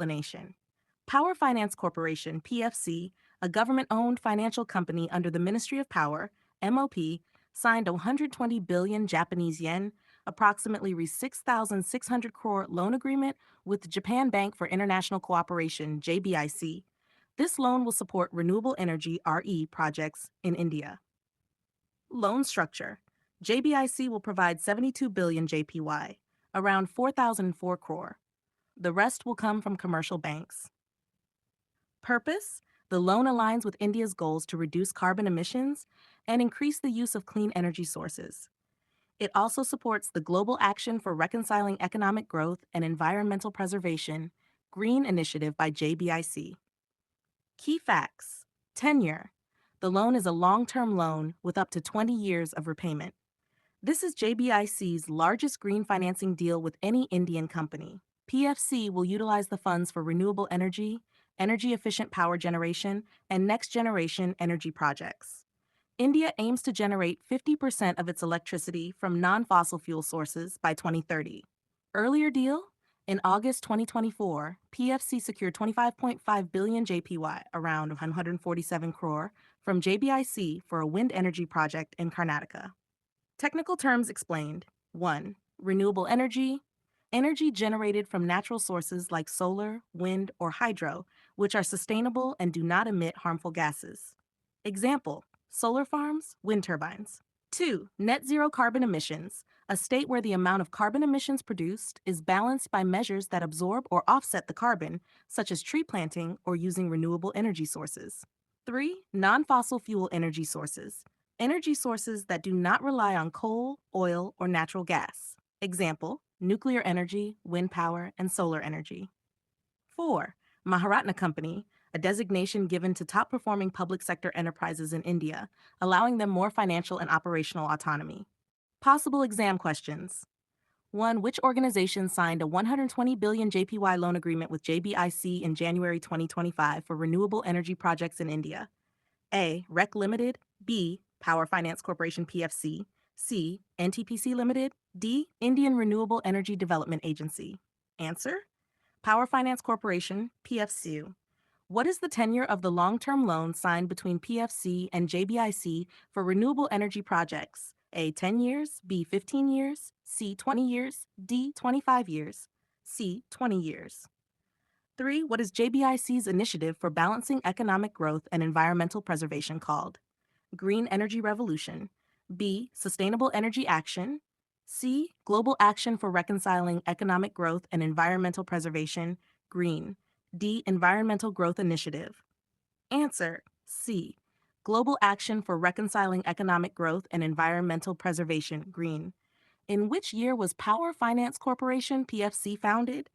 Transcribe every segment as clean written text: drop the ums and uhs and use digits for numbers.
explanation. Power Finance Corporation, PFC, a government owned financial company under the Ministry of Power, MOP, signed a 120 billion Japanese yen, approximately 6,600 crore loan agreement with Japan Bank for International Cooperation, JBIC. This loan will support renewable energy RE projects in India. Loan structure. JBIC will provide 72 billion JPY, around 4,004 crore. The rest will come from commercial banks. Purpose: the loan aligns with India's goals to reduce carbon emissions and increase the use of clean energy sources. It also supports the Global Action for Reconciling Economic Growth and Environmental Preservation Green Initiative by JBIC. Key facts: tenure. The loan is a long term loan with up to 20 years of repayment. This is JBIC's largest green financing deal with any Indian company. PFC will utilize the funds for renewable energy, energy efficient power generation, and next generation energy projects. India aims to generate 50% of its electricity from non fossil fuel sources by 2030. Earlier deal? In August 2024, PFC secured 25.5 billion JPY, around 147 crore, from JBIC for a wind energy project in Karnataka. Technical terms explained. 1. Renewable energy. Energy generated from natural sources like solar, wind, or hydro, which are sustainable and do not emit harmful gases. Example: solar farms, wind turbines. 2. Net zero carbon emissions, a state where the amount of carbon emissions produced is balanced by measures that absorb or offset the carbon, such as tree planting or using renewable energy sources. 3. Non fossil fuel energy sources that do not rely on coal, oil, or natural gas. Example: nuclear energy, wind power, and solar energy. 4. Maharatna Company, a designation given to top performing public sector enterprises in India, allowing them more financial and operational autonomy. Possible exam questions. 1. Which organization signed a 120 billion JPY loan agreement with JBIC in January 2025 for renewable energy projects in India? A. REC Limited. B. Power Finance Corporation PFC. C. NTPC Limited. D. Indian Renewable Energy Development Agency. Answer: Power Finance Corporation, PFC. What is the tenure of the long-term loan signed between PFC and JBIC for renewable energy projects? A. 10 years. B. 15 years. C. 20 years. D. 25 years. C. 20 years. 3. What is JBIC's initiative for balancing economic growth and environmental preservation called? Green Energy Revolution. B. Sustainable Energy Action. C. Global Action for Reconciling Economic Growth and Environmental Preservation, Green. D. Environmental Growth Initiative. Answer: C. Global Action for Reconciling Economic Growth and Environmental Preservation, Green. In which year was Power Finance Corporation, PFC, founded?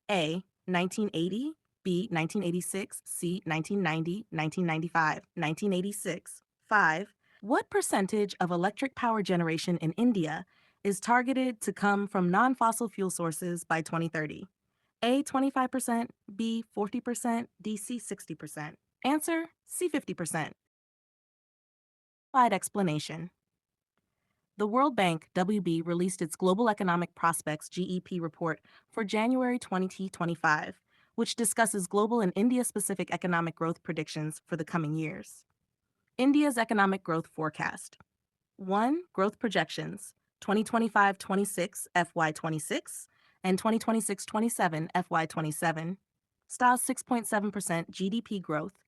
A. 1980. B. 1986. C. 1990, 1995, 1986. 5. What percentage of electric power generation in India is targeted to come from non fossil fuel sources by 2030? A. 25%, B. 40%, D. C. 60%. Answer: C. 50%. Slide explanation. The World Bank WB released its Global Economic Prospects GEP report for January 2025, which discusses global and India specific economic growth predictions for the coming years. India's economic growth forecast. 1. Growth projections 2025-26 FY26 and 2026-27 FY27. Styles 6.7% GDP growth,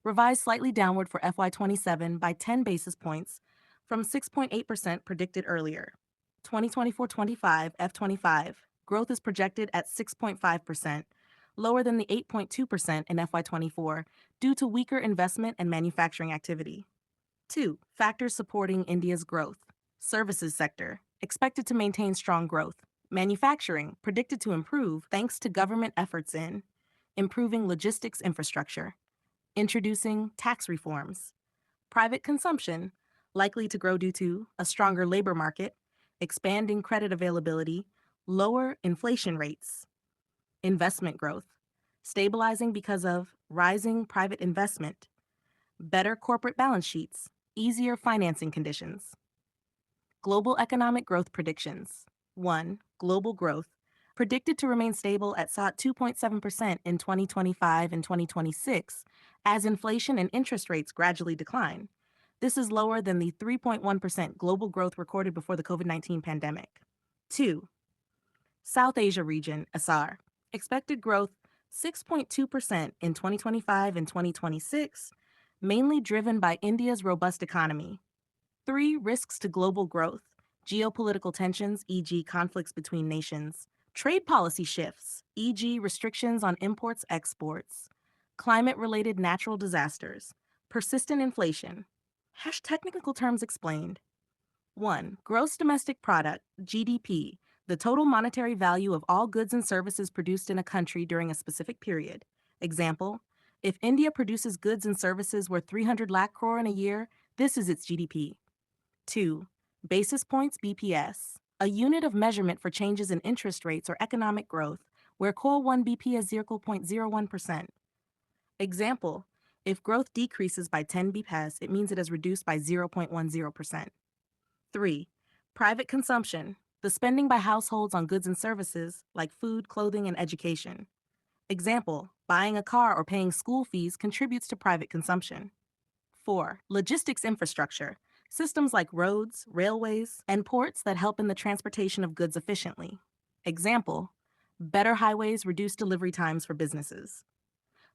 revised slightly downward for FY27 by 10 basis points from 6.8% predicted earlier. 2024-25 F25 growth is projected at 6.5%, lower than the 8.2% in FY24 due to weaker investment and manufacturing activity. 2. Factors supporting India's growth. Services sector, expected to maintain strong growth. Manufacturing, predicted to improve thanks to government efforts in improving logistics infrastructure, introducing tax reforms. Private consumption, likely to grow due to a stronger labor market, expanding credit availability, lower inflation rates. Investment growth, stabilizing because of rising private investment, better corporate balance sheets, easier financing conditions. Global economic growth predictions. 1. Global growth, predicted to remain stable at SOT 2.7% in 2025 and 2026 as inflation and interest rates gradually decline. This is lower than the 3.1% global growth recorded before the COVID-19 pandemic. 2. South Asia region, ASEAN. Expected growth 6.2% in 2025 and 2026, mainly driven by India's robust economy. 3. Risks to global growth. Geopolitical tensions, e.g., conflicts between nations. Trade policy shifts, e.g., restrictions on imports, exports. Climate related natural disasters. Persistent inflation. Technical terms explained. 1. Gross domestic product, GDP, the total monetary value of all goods and services produced in a country during a specific period. Example, if India produces goods and services worth 300 lakh crore in a year, this is its GDP. 2. Basis points, BPS, a unit of measurement for changes in interest rates or economic growth, where core 1 BP is 0.01%. Example, if growth decreases by 10 BPS, it means it has reduced by 0.10%. 3. Private consumption, the spending by households on goods and services like food, clothing, and education. Example, buying a car or paying school fees contributes to private consumption. 4. Logistics infrastructure, systems like roads, railways, and ports that help in the transportation of goods efficiently. Example, better highways reduce delivery times for businesses.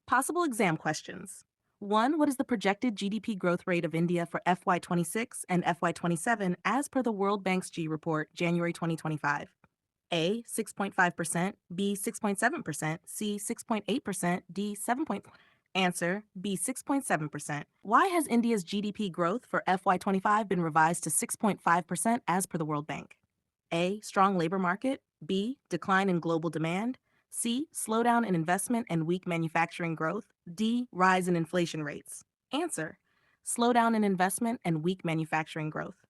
Possible exam questions. 1. What is the projected GDP growth rate of India for FY26 and FY27 as per the World Bank's G report, January 2025? A. 6.5%, B. 6.7%, C. 6.8%, D. 7. Answer B. 6.7%. Why has India's GDP growth for FY25 been revised to 6.5% as per the World Bank? A. Strong labor market. B. Decline in global demand. C. Slowdown in investment and weak manufacturing growth. D. Rise in inflation rates. Answer: slowdown in investment and weak manufacturing growth.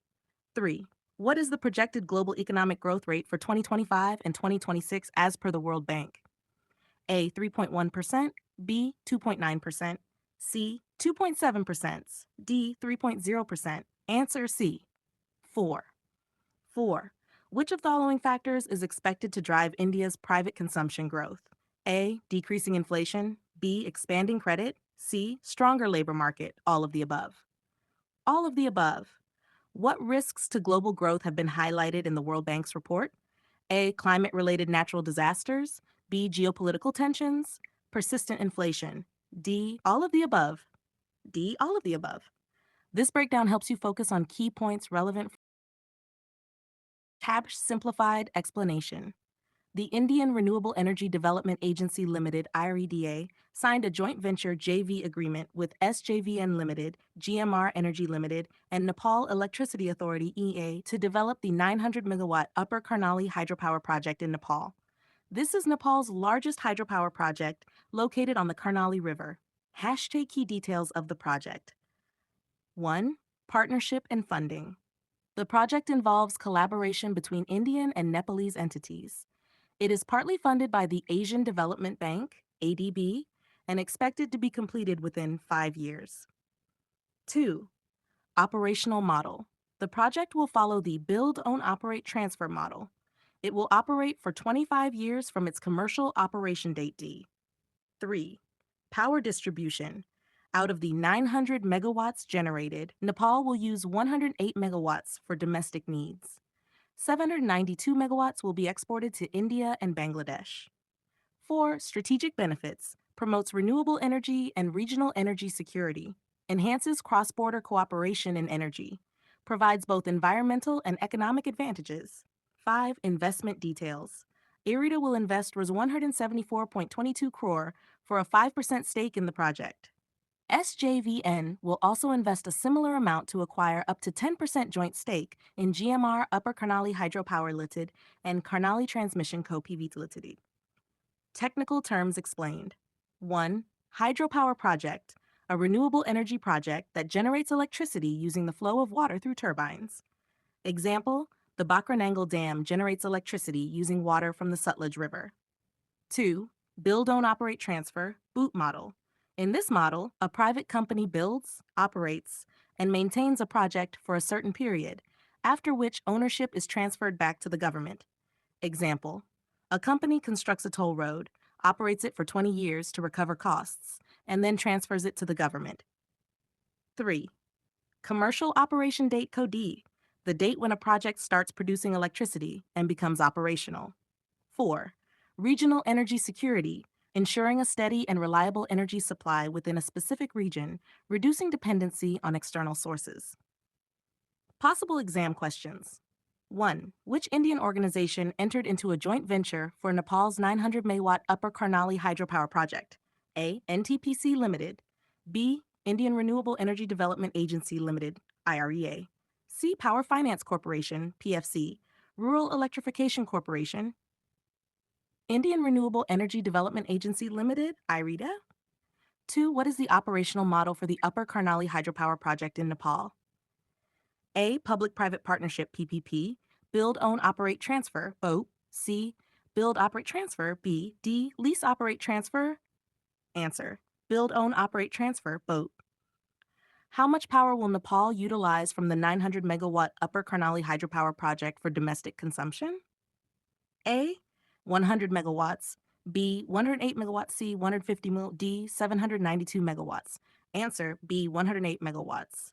3. What is the projected global economic growth rate for 2025 and 2026 as per the World Bank? A. 3.1%, B. 2.9%, C. 2.7%, D. 3.0%. Answer C. 4. 4. Which of the following factors is expected to drive India's private consumption growth? A. Decreasing inflation. B. Expanding credit. C. Stronger labor market. All of the above. All of the above. What risks to global growth have been highlighted in the World Bank's report? A. Climate-related natural disasters. B. Geopolitical tensions. Persistent inflation. D. All of the above. D. All of the above. This breakdown helps you focus on key points relevant. Tab simplified explanation. The Indian Renewable Energy Development Agency Limited (IREDA) signed a joint venture JV agreement with SJVN Limited, GMR Energy Limited, and Nepal Electricity Authority (EA) to develop the 900 megawatt Upper Karnali hydropower project in Nepal. This is Nepal's largest hydropower project located on the Karnali River. Key details of the project. 1. Partnership and funding. The project involves collaboration between Indian and Nepalese entities. It is partly funded by the Asian Development Bank, ADB, and expected to be completed within 5 years. 2. Operational model. The project will follow the Build, Own, Operate, Transfer model. It will operate for 25 years from its commercial operation date D. 3. Power distribution. Out of the 900 megawatts generated, Nepal will use 108 megawatts for domestic needs. 792 megawatts will be exported to India and Bangladesh. 4. Strategic benefits. Promotes renewable energy and regional energy security. Enhances cross-border cooperation in energy. Provides both environmental and economic advantages. 5. Investment details. IREDA will invest Rs 174.22 crore for a 5% stake in the project. SJVN will also invest a similar amount to acquire up to 10% joint stake in GMR Upper Karnali Hydropower Limited and Karnali Transmission Co. Pvt. Limited. Technical terms explained. 1. Hydropower project, a renewable energy project that generates electricity using the flow of water through turbines. Example, the Bakranangal Dam generates electricity using water from the Sutlej River. 2. Build, Own, Operate, Transfer, BOOT model. In this model, a private company builds, operates, and maintains a project for a certain period, after which ownership is transferred back to the government. Example, A company constructs a toll road, operates it for 20 years to recover costs, and then transfers it to the government. 3. Commercial operation date (COD), the date when a project starts producing electricity and becomes operational. 4. Regional energy security, ensuring a steady and reliable energy supply within a specific region, reducing dependency on external sources. Possible exam questions. 1. Which Indian organization entered into a joint venture for Nepal's 900 megawatt Upper Karnali hydropower project? A. NTPC Limited. B. Indian Renewable Energy Development Agency Limited, IREA. C. Power Finance Corporation, PFC. Rural Electrification Corporation. Indian Renewable Energy Development Agency Limited, IREDA. 2. What is the operational model for the Upper Karnali hydropower project in Nepal? A. Public-private partnership, PPP. Build, own, operate, transfer, BOAT. C. Build, operate, transfer, B. D. Lease, operate, transfer. Answer. Build, own, operate, transfer, BOAT. How much power will Nepal utilize from the 900 megawatt Upper Karnali hydropower project for domestic consumption? A. 100 megawatts. B. 108 megawatts. C. 150 mil. D. 792 megawatts. Answer. B. 108 megawatts.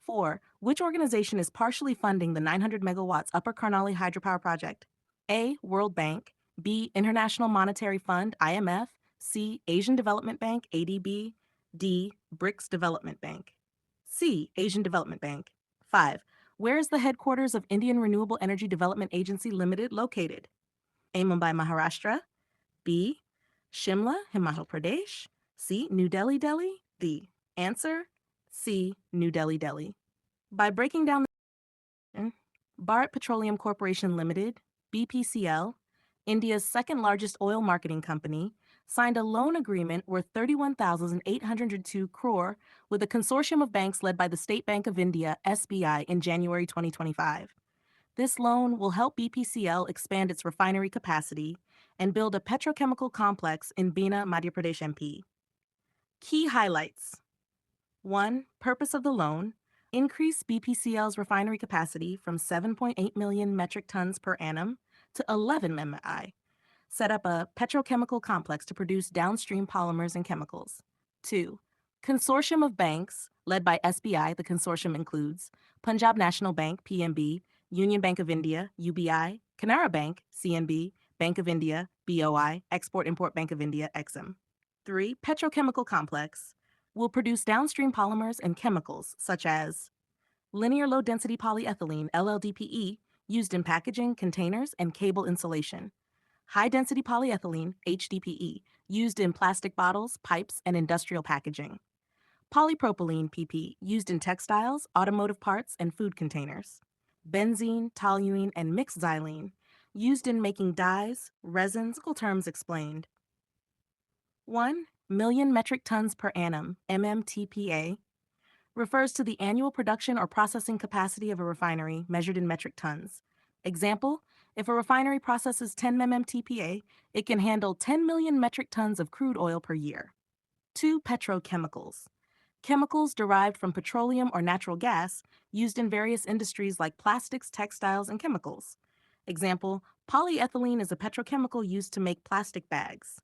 4. Which organization is partially funding the 900 megawatts Upper Karnali hydropower project? A. World Bank. B. International Monetary Fund, IMF. C. Asian Development Bank, ADB. D. BRICS Development Bank. C. Asian Development Bank. 5. Where is the headquarters of Indian Renewable Energy Development Agency Limited located? A. Mumbai, Maharashtra. B. Shimla, Himachal Pradesh. C. New Delhi, Delhi. D. Answer. C. New Delhi, Delhi. By breaking down the Bharat Petroleum Corporation Limited, BPCL, India's second largest oil marketing company, signed a loan agreement worth 31,802 crore with a consortium of banks led by the State Bank of India, SBI, in January 2025. This loan will help BPCL expand its refinery capacity and build a petrochemical complex in Bina, Madhya Pradesh, MP. Key highlights. 1. Purpose of the loan: increase BPCL's refinery capacity from 7.8 million metric tons per annum to 11 MMI. Set up a petrochemical complex to produce downstream polymers and chemicals. 2. Consortium of banks led by SBI. The consortium includes Punjab National Bank, PNB, Union Bank of India, UBI, Canara Bank, CNB, Bank of India, BOI, Export-Import Bank of India, EXIM. 3. Petrochemical complex will produce downstream polymers and chemicals such as linear low-density polyethylene, LLDPE, used in packaging, containers, and cable insulation. High-density polyethylene, HDPE, used in plastic bottles, pipes, and industrial packaging. Polypropylene, PP, used in textiles, automotive parts, and food containers. Benzene, toluene, and mixed xylene, used in making dyes, resins. Terms explained. 1 million metric tons per annum, MMTPA, refers to the annual production or processing capacity of a refinery measured in metric tons. Example, if a refinery processes 10 MMTPA, it can handle 10 million metric tons of crude oil per year. 2. Petrochemicals. Chemicals derived from petroleum or natural gas used in various industries like plastics, textiles, and chemicals. Example, polyethylene is a petrochemical used to make plastic bags.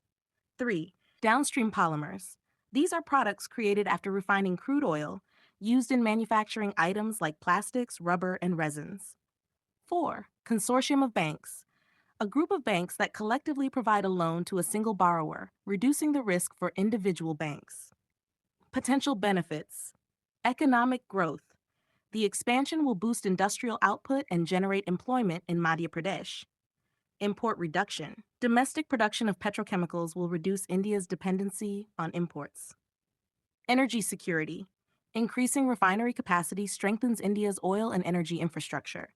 3. Downstream polymers. These are products created after refining crude oil, used in manufacturing items like plastics, rubber, and resins. 4. Consortium of banks. A group of banks that collectively provide a loan to a single borrower, reducing the risk for individual banks. Potential benefits. Economic growth. The expansion will boost industrial output and generate employment in Madhya Pradesh. Import reduction. Domestic production of petrochemicals will reduce India's dependency on imports. Energy security. Increasing refinery capacity strengthens India's oil and energy infrastructure.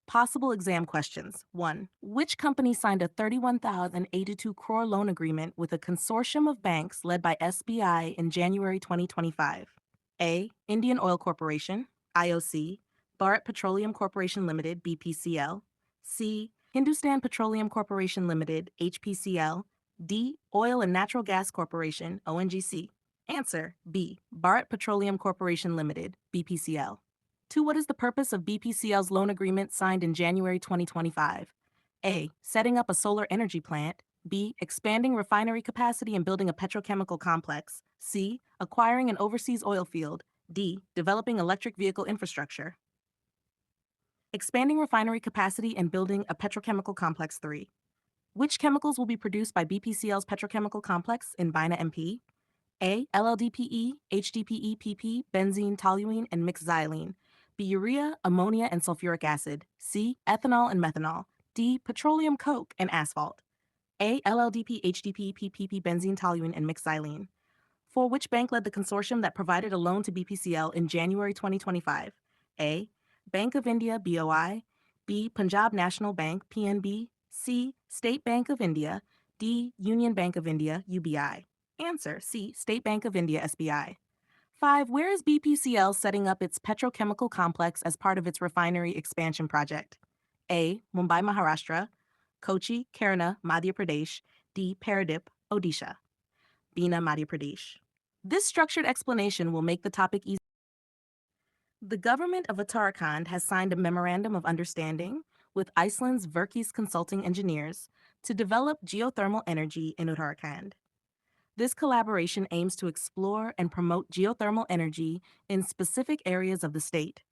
Possible exam questions. 1. Which company signed a 31,082 crore loan agreement with a consortium of banks led by SBI in January 2025? A. Indian Oil Corporation, IOC, Bharat Petroleum Corporation Limited, BPCL. C. Hindustan Petroleum Corporation Limited, HPCL. D. Oil and Natural Gas Corporation, ONGC. Answer. B. Bharat Petroleum Corporation Limited, BPCL. 2. What is the purpose of BPCL's loan agreement signed in January 2025? A. Setting up a solar energy plant. B. Expanding refinery capacity and building a petrochemical complex. C. Acquiring an overseas oil field. D. Developing electric vehicle infrastructure. Expanding refinery capacity and building a petrochemical complex 3. Which chemicals will be produced by BPCL's petrochemical complex in Bina MP? A. LLDPE, HDPE, PP, benzene, toluene, and mixed xylene. B. Urea, ammonia, and sulfuric acid. C. Ethanol and methanol. D. Petroleum coke and asphalt. A. LLDP, HDPE, PPP, benzene, toluene, and mixed xylene. 4. Which bank led the consortium that provided a loan to BPCL in January 2025? A. Bank of India, BOI. B. Punjab National Bank, PNB. C. State Bank of India. D. Union Bank of India, UBI. Answer C. State Bank of India, SBI. 5. Where is BPCL setting up its petrochemical complex as part of its refinery expansion project? A. Mumbai, Maharashtra. Kochi, Kerala, Madhya Pradesh. D. Paradip, Odisha. Bina, Madhya Pradesh. This structured explanation will make the topic easy. The government of Uttarakhand has signed a memorandum of understanding with Iceland's Verkis Consulting Engineers to develop geothermal energy in Uttarakhand. This collaboration aims to explore and promote geothermal energy in specific areas of the state.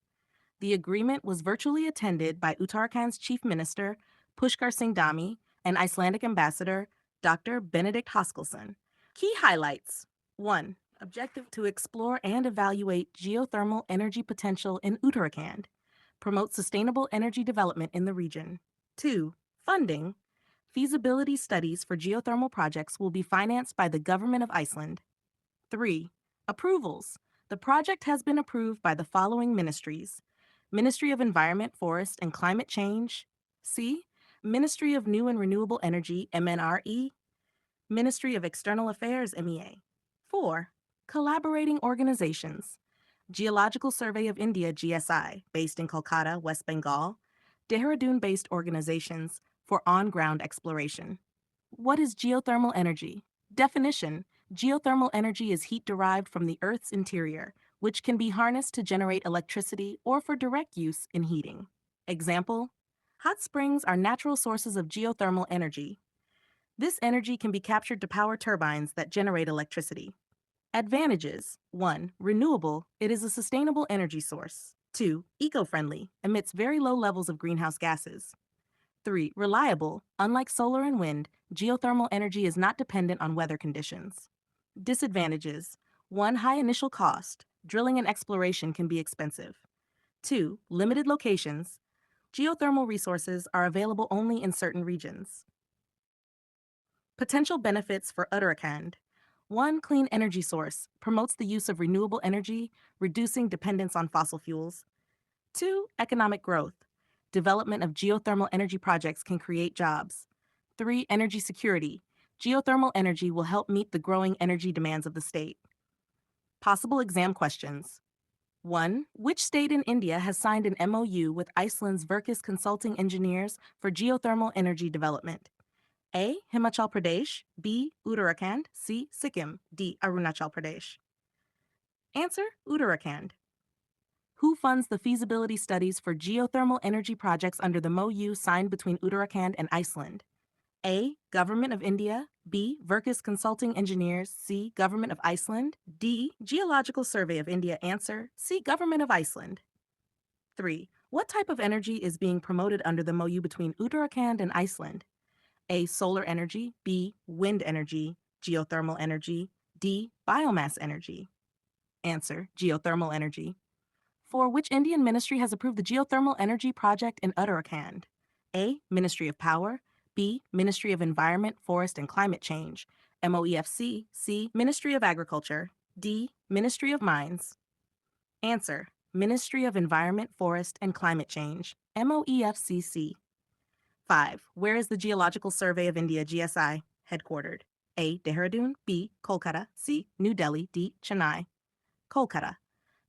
The agreement was virtually attended by Uttarakhand's Chief Minister, Pushkar Singh Dhami, and Icelandic Ambassador, Dr. Benedict Hoskelson. Key highlights. 1. Objective to explore and evaluate geothermal energy potential in Uttarakhand. Promote sustainable energy development in the region. 2. Funding. Feasibility studies for geothermal projects will be financed by the Government of Iceland. 3. Approvals. The project has been approved by the following ministries: Ministry of Environment, Forest, and Climate Change. C. Ministry of New and Renewable Energy, MNRE. Ministry of External Affairs, MEA. 4. Collaborating organizations. Geological Survey of India, GSI, based in Kolkata, West Bengal. Dehradun-based organizations for on-ground exploration. What is geothermal energy? Definition: geothermal energy is heat derived from the Earth's interior, which can be harnessed to generate electricity or for direct use in heating. Example: hot springs are natural sources of geothermal energy. This energy can be captured to power turbines that generate electricity. Advantages: 1. Renewable, it is a sustainable energy source. 2. Eco-friendly, emits very low levels of greenhouse gases. 3. Reliable, unlike solar and wind, geothermal energy is not dependent on weather conditions. Disadvantages: 1. High initial cost, drilling and exploration can be expensive. 2. Limited locations, geothermal resources are available only in certain regions. Potential benefits for Uttarakhand. 1. Clean energy source, promotes the use of renewable energy, reducing dependence on fossil fuels. 2. Economic growth, development of geothermal energy projects can create jobs. 3. Energy security, geothermal energy will help meet the growing energy demands of the state. Possible exam questions. 1. Which state in India has signed an MOU with Iceland's Verkis Consulting Engineers for geothermal energy development? A. Himachal Pradesh. B. Uttarakhand. C. Sikkim. D. Arunachal Pradesh. Answer: Uttarakhand. Who funds the feasibility studies for geothermal energy projects under the MOU signed between Uttarakhand and Iceland? A. Government of India. B. Verkis Consulting Engineers. C. Government of Iceland. D. Geological Survey of India. Answer: C. Government of Iceland. 3. What type of energy is being promoted under the MOU between Uttarakhand and Iceland? A. Solar energy. B. Wind energy. Geothermal energy. D. Biomass energy. Answer: geothermal energy. 4. Which Indian ministry has approved the geothermal energy project in Uttarakhand? A. Ministry of Power. B. Ministry of Environment, Forest, and Climate Change, MOEFC. C. Ministry of Agriculture. D. Ministry of Mines. Answer: Ministry of Environment, Forest, and Climate Change, MOEFCC. 5. Where is the Geological Survey of India, GSI, headquartered? A. Dehradun. B. Kolkata. C. New Delhi. D. Chennai. Kolkata.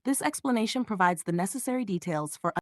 This explanation provides the necessary details for